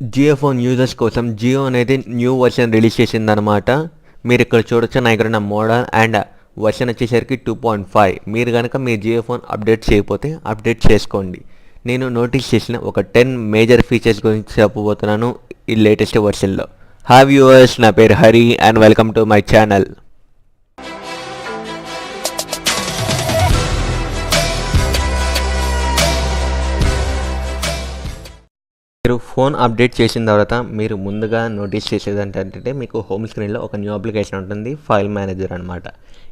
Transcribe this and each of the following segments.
Jio phone users కోసం జియో అనేది new version release చేసిందనమాట. మీరు ఇక్కడ చూడొచ్చు నా దగ్గర ఉన్న మోడల్ అండ్ వర్షన్ వచ్చేసరికి 2.5. మీరు కనుక మీ జియో ఫోన్ అప్డేట్ చేయకపోతే అప్డేట్ చేసుకోండి. నేను నోటీస్ చేసిన ఒక 10 మేజర్ ఫీచర్స్ గురించి చెప్పబోతున్నాను ఈ లేటెస్ట్ వర్షన్లో. హాయ్ వ్యూవర్స్, నా పేరు Hari and welcome to my channel. మీరు ఫోన్ అప్డేట్ చేసిన తర్వాత మీరు ముందుగా నోటీస్ చేసేది ఏంటంటే మీకు హోమ్ స్క్రీన్లో ఒక న్యూ అప్లికేషన్ ఉంటుంది, ఫైల్ మేనేజర్ అనమాట.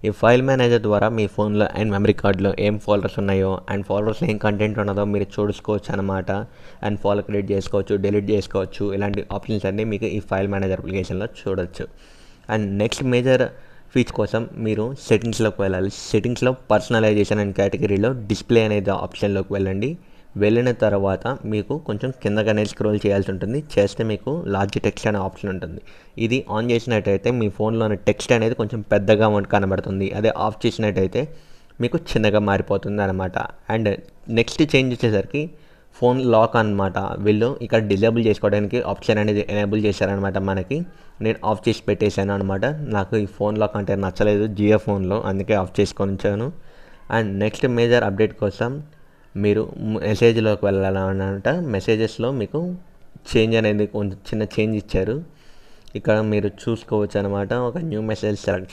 ఈ ఫైల్ మేనేజర్ ద్వారా మీ ఫోన్లో అండ్ మెమరీ కార్డులో ఏం ఫోల్డర్స్ ఉన్నాయో అండ్ ఫోల్డర్స్లో ఏం కంటెంట్ ఉన్నదో మీరు చూసుకోవచ్చు అనమాట. అండ్ ఫోల్డర్ క్రియేట్ చేసుకోవచ్చు, డిలీట్ చేసుకోవచ్చు. ఇలాంటి ఆప్షన్స్ అన్నీ మీకు ఈ ఫైల్ మేనేజర్ అప్లికేషన్లో చూడొచ్చు. అండ్ నెక్స్ట్ మేజర్ ఫీచర్ కోసం మీరు సెట్టింగ్స్లోకి వెళ్ళాలి. సెట్టింగ్స్లో పర్సనలైజేషన్ అండ్ కేటగిరీలో డిస్ప్లే అనేది ఆప్షన్లోకి వెళ్ళండి. వెళ్ళిన తర్వాత మీకు కొంచెం కిందగానే స్క్రోల్ చేయాల్సి ఉంటుంది. చేస్తే మీకు లార్జ్ టెక్స్ట్ అనే ఆప్షన్ ఉంటుంది. ఇది ఆన్ చేసినట్టయితే మీ ఫోన్లోని టెక్స్ట్ అనేది కొంచెం పెద్దగా కనబడుతుంది. అదే ఆఫ్ చేసినట్టయితే మీకు చిన్నగా మారిపోతుంది అనమాట. అండ్ నెక్స్ట్ చేంజ్ వచ్చేసరికి ఫోన్ లాక్ అనమాట. వీళ్ళు ఇక్కడ డిజేబుల్ చేసుకోవడానికి ఆప్షన్ అనేది ఎనేబుల్ చేశారనమాట. మనకి నేను ఆఫ్ చేసి పెట్టేశాను అనమాట. నాకు ఈ ఫోన్ లాక్ అంటే నచ్చలేదు జియో ఫోన్లో, అందుకే ఆఫ్ చేసుకొని ఉంచాను. అండ్ నెక్స్ట్ మేజర్ అప్డేట్ కోసం మీరు మెసేజ్లోకి వెళ్ళాలన్నమాట. మెసేజెస్లో మీకు చేంజ్ అనేది కొంచెం చిన్న చేంజ్ ఇచ్చారు. ఇక్కడ మీరు చూసుకోవచ్చు అనమాట. ఒక న్యూ మెసేజ్ సెలెక్ట్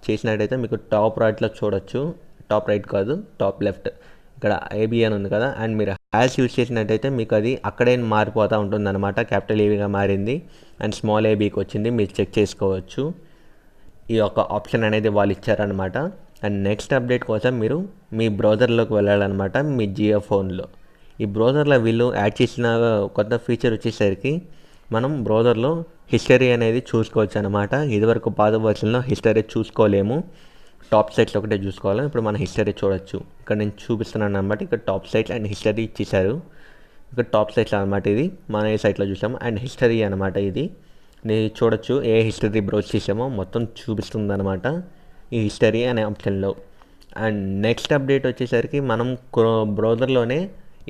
చేసినట్టయితే మీకు టాప్ రైట్లో చూడొచ్చు. టాప్ రైట్ కాదు, టాప్ లెఫ్ట్. ఇక్కడ ఏబీ అని ఉంది కదా. అండ్ మీరు హ్యాష్ యూజ్ చేసినట్టయితే మీకు అది అక్కడే మారిపోతూ ఉంటుంది అనమాట. క్యాపిటల్ ఏబీగా మారింది అండ్ స్మాల్ ఏబీకి వచ్చింది. మీరు చెక్ చేసుకోవచ్చు. ఈ యొక్క ఆప్షన్ అనేది వాళ్ళు ఇచ్చారనమాట. అండ్ నెక్స్ట్ అప్డేట్ కోసం మీరు మీ బ్రౌజర్లోకి వెళ్ళాలన్నమాట. మీ జియో ఫోన్లో ఈ బ్రౌజర్లో వీళ్ళు యాడ్ చేసిన కొత్త ఫీచర్ వచ్చేసరికి మనం బ్రౌజర్లో హిస్టరీ అనేది చూసుకోవచ్చు అనమాట. ఇదివరకు పాత వర్షన్లో హిస్టరీ చూసుకోలేము, టాప్ సైట్స్ ఒకటే చూసుకోవాలి. ఇప్పుడు మన హిస్టరీ చూడొచ్చు. ఇక్కడ నేను చూపిస్తున్నాను అనమాట. ఇక్కడ టాప్ సైట్స్ అండ్ హిస్టరీ ఇచ్చేసారు. ఇక్కడ టాప్ సైట్స్ అనమాట. ఇది మన ఏ సైట్లో చూసాము అండ్ హిస్టరీ అనమాట. ఇది నేను చూడొచ్చు ఏ హిస్టరీ బ్రౌజ్ చేసామో మొత్తం చూపిస్తుంది అనమాట ఈ హిస్టరీ అనే ఆప్షన్లో. అండ్ నెక్స్ట్ అప్డేట్ వచ్చేసరికి మనం బ్రౌజర్లోనే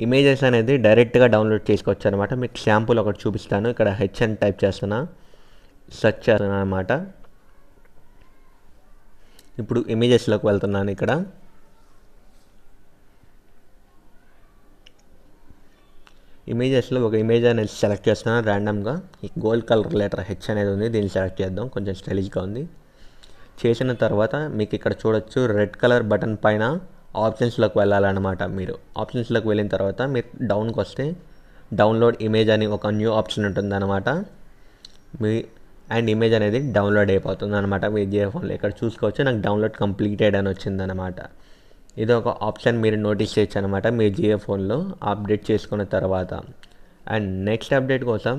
ఇమేజెస్ అనేది డైరెక్ట్గా డౌన్లోడ్ చేసుకోవచ్చు అనమాట. మీకు శాంపుల్ ఒకటి చూపిస్తాను. ఇక్కడ హెచ్ అని టైప్ చేస్తున్నా, సెర్చ్ చేస్తున్నా అనమాట. ఇప్పుడు ఇమేజెస్లోకి వెళ్తున్నాను. ఇక్కడ ఇమేజెస్లో ఒక ఇమేజ్ అనేది సెలెక్ట్ చేస్తున్నాను ర్యాండమ్గా. ఈ గోల్డ్ కలర్ లెటర్ హెచ్ అనేది ఉంది, దీన్ని సెలెక్ట్ చేద్దాం. కొంచెం స్టైలిష్గా ఉంది. చేసిన తర్వాత మీకు ఇక్కడ చూడొచ్చు రెడ్ కలర్ బటన్ పైన ఆప్షన్స్లోకి వెళ్ళాలన్నమాట. మీరు ఆప్షన్స్లోకి వెళ్ళిన తర్వాత మీరు డౌన్కి వస్తే డౌన్లోడ్ ఇమేజ్ అని ఒక న్యూ ఆప్షన్ ఉంటుంది అనమాట. మీ అండ్ ఇమేజ్ అనేది డౌన్లోడ్ అయిపోతుంది అనమాట మీ జియో ఫోన్లో. ఇక్కడ చూసుకోవచ్చు నాకు డౌన్లోడ్ కంప్లీటెడ్ అని వచ్చిందనమాట. ఇది ఒక ఆప్షన్ మీరు నోటీస్ చేయొచ్చు అనమాట మీ జియో ఫోన్లో అప్డేట్ చేసుకున్న తర్వాత. అండ్ నెక్స్ట్ అప్డేట్ కోసం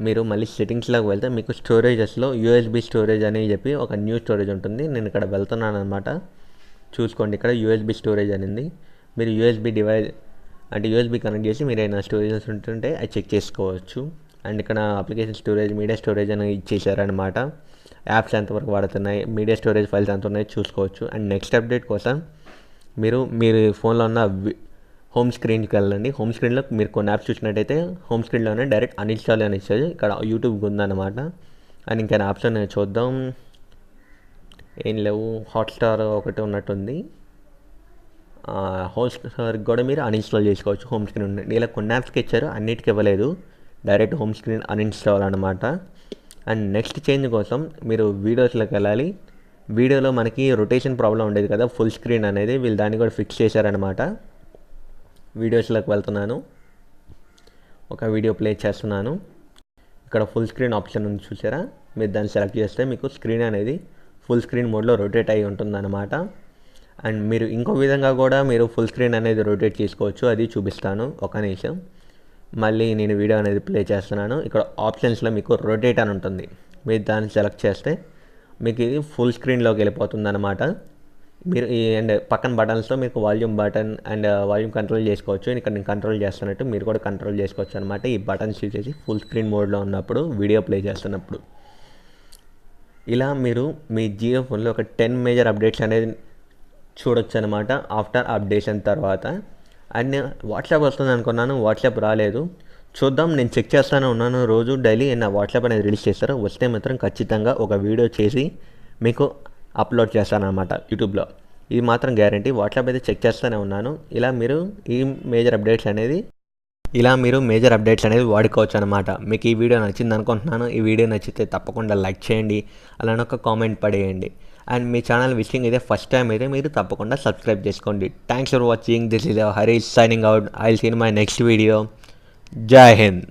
మీరు మళ్ళీ సెట్టింగ్స్లోకి వెళ్తే మీకు స్టోరేజెస్లో యూఎస్బీ స్టోరేజ్ అని చెప్పి ఒక న్యూ స్టోరేజ్ ఉంటుంది. నేను ఇక్కడ వెళ్తున్నాను అనమాట. చూసుకోండి, ఇక్కడ యూఎస్బీ స్టోరేజ్ అనేది. మీరు యూఎస్బీ డివైస్ అంటే యూఎస్బీ కనెక్ట్ చేసి మీరు ఏమైనా స్టోరేజెస్ ఉంటుంటే అది చెక్ చేసుకోవచ్చు. అండ్ ఇక్కడ అప్లికేషన్ స్టోరేజ్, మీడియా స్టోరేజ్ అని ఇచ్చేసారనమాట. యాప్స్ ఎంతవరకు వాడుతున్నాయి, మీడియా స్టోరేజ్ ఫైల్స్ ఎంత ఉన్నాయి చూసుకోవచ్చు. అండ్ నెక్స్ట్ అప్డేట్ కోసం మీరు ఫోన్లో ఉన్న హోమ్ స్క్రీన్కి వెళ్ళండి. హోమ్ స్క్రీన్లో మీరు కొన్ని యాప్స్ చూసినట్టయితే హోమ్ స్క్రీన్లోనే డైరెక్ట్ అన్ఇన్స్టాల్ అని ఇచ్చేది. ఇక్కడ యూట్యూబ్ ఉందన్నమాట. అండ్ ఇంకా యాప్స్ అనేది చూద్దాం. ఏం లేవు, హాట్స్టార్ ఒకటి ఉన్నట్టుంది. హాట్స్టార్కి కూడా మీరు అన్ఇన్స్టాల్ చేసుకోవచ్చు. హోమ్ స్క్రీన్ ఉంది. ఇలా కొన్ని యాప్స్కి ఇచ్చారు, అన్నిటికి ఇవ్వలేదు. డైరెక్ట్ హోమ్ స్క్రీన్ అన్ఇన్స్టాల్ అనమాట. అండ్ నెక్స్ట్ చేంజ్ కోసం మీరు వీడియోస్లోకి వెళ్ళాలి. వీడియోలో మనకి రొటేషన్ ప్రాబ్లం ఉండేది కదా, ఫుల్ స్క్రీన్ అనేది వీళ్ళు దాన్ని కూడా ఫిక్స్ చేశారనమాట. వీడియోస్లోకి వెళ్తున్నాను, ఒక వీడియో ప్లే చేస్తున్నాను. ఇక్కడ ఫుల్ స్క్రీన్ ఆప్షన్ ఉంది చూసారా, మీరు దాన్ని సెలెక్ట్ చేస్తే మీకు స్క్రీన్ అనేది ఫుల్ స్క్రీన్ మోడ్లో రొటేట్ అయి ఉంటుందన్నమాట. అండ్ మీరు ఇంకో విధంగా కూడా మీరు ఫుల్ స్క్రీన్ అనేది రొటేట్ చేసుకోవచ్చు, అది చూపిస్తాను. ఒక నిమిషం, మళ్ళీ నేను వీడియో అనేది ప్లే చేస్తున్నాను. ఇక్కడ ఆప్షన్స్లో మీకు రొటేట్ అని ఉంటుంది. మీరు దాన్ని సెలెక్ట్ చేస్తే మీకు ఇది ఫుల్ స్క్రీన్లోకి వెళ్ళిపోతుంది అనమాట. మీరు ఈ అండ్ పక్కన బటన్స్లో మీకు volume button and volume control చేసుకోవచ్చు. ఇక్కడ నేను కంట్రోల్ చేస్తున్నట్టు మీరు కూడా కంట్రోల్ చేసుకోవచ్చు అనమాట. ఈ బటన్స్ యూజ్ చేసి ఫుల్ స్క్రీన్ మోడ్లో ఉన్నప్పుడు వీడియో ప్లే చేస్తున్నప్పుడు. ఇలా మీరు మీ జియో ఫోన్లో ఒక 10 మేజర్ అప్డేట్స్ అనేది చూడొచ్చు అనమాట ఆఫ్టర్ అప్డేషన్ తర్వాత. అండ్ వాట్సాప్ వస్తుంది అనుకున్నాను, వాట్సాప్ రాలేదు. చూద్దాం, నేను చెక్ చేస్తూనే ఉన్నాను. రోజు డైలీ నా వాట్సాప్ అనేది రిలీజ్ చేస్తారు. వస్తే మాత్రం ఖచ్చితంగా ఒక వీడియో చేసి మీకు అప్లోడ్ చేస్తానన్నమాట యూట్యూబ్లో. ఇది మాత్రం గ్యారంటీ. వాట్సాప్ అయితే చెక్ చేస్తూనే ఉన్నాను. మీరు మేజర్ అప్డేట్స్ అనేది వాడుకోవచ్చు అనమాట. మీకు ఈ వీడియో నచ్చింది అనుకుంటున్నాను. ఈ వీడియో నచ్చితే తప్పకుండా లైక్ చేయండి, అలానే ఒక కామెంట్ పడేయండి. అండ్ మీ ఛానల్ విజిటింగ్ అయితే ఫస్ట్ టైం అయితే మీరు తప్పకుండా సబ్స్క్రైబ్ చేసుకోండి. Thanks for watching. This is Harish signing out. I will see in my next video. జై హింద్.